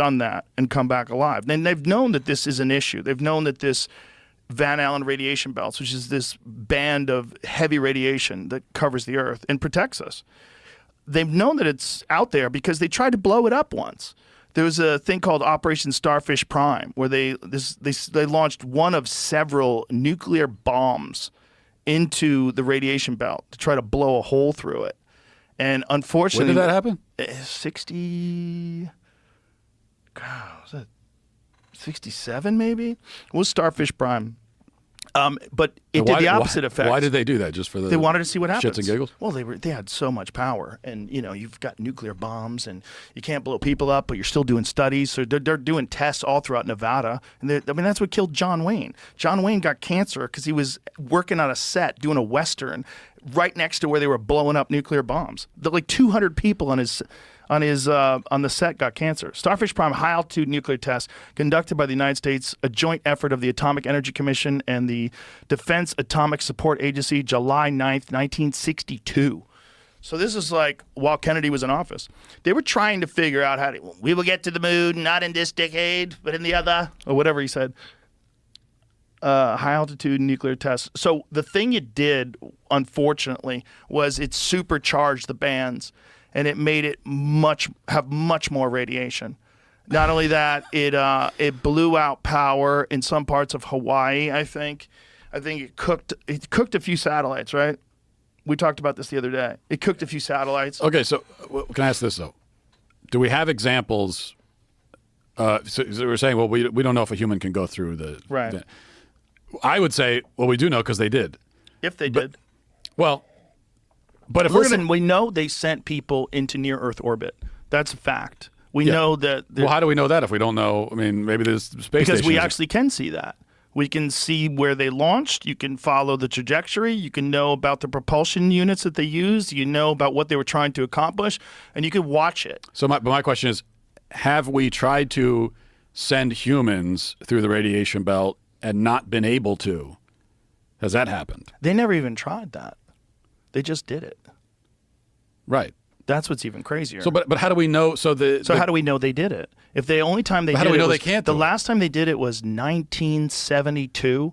done that and come back alive. Then they've known that this is an issue. They've known that this Van Allen radiation belts, which is this band of heavy radiation that covers the Earth and protects us. They've known that it's out there because they tried to blow it up once. There was a thing called Operation Starfish Prime where they launched one of several nuclear bombs into the radiation belt to try to blow a hole through it. And unfortunately... When did that happen? 60... God, was that 67 maybe? It was Starfish Prime. But it did the opposite effect. Why did they do that? Just for they wanted to see what happens. Shits and giggles? Well, they had so much power, and you've got nuclear bombs, and you can't blow people up, but you're still doing studies. So they're doing tests all throughout Nevada, and that's what killed John Wayne. John Wayne got cancer because he was working on a set doing a Western right next to where they were blowing up nuclear bombs. Like 200 people on the set got cancer. Starfish Prime high-altitude nuclear test conducted by the United States, a joint effort of the Atomic Energy Commission and the Defense Atomic Support Agency, July 9th, 1962. So this is like while Kennedy was in office. They were trying to figure out we will get to the moon, not in this decade, but in the other, or whatever he said. High-altitude nuclear test. So the thing it did, unfortunately, was it supercharged the bands. And it made it have much more radiation. Not only that, it blew out power in some parts of Hawaii. I think it cooked a few satellites. Right? We talked about this the other day. It cooked a few satellites. Okay, so can I ask this though? Do we have examples? So we're saying, well, we don't know if a human can go through the right. I would say, well, we do know because they did. If they did. Well. But if we know they sent people into near-Earth orbit. That's a fact. We know that. Well, how do we know that if we don't know? I mean, maybe there's space because we stations. actually can see that. We can see where they launched. You can follow the trajectory. You can know about the propulsion units that they used. You know about what they were trying to accomplish, and you can watch it. So my question is, have we tried to send humans through the radiation belt and not been able to? Has that happened? They never even tried that. They just did it. Right. That's what's even crazier. So, but how do we know? So how do we know they did it? If the only time they did it, how do we know they can't? The last time they did it was 1972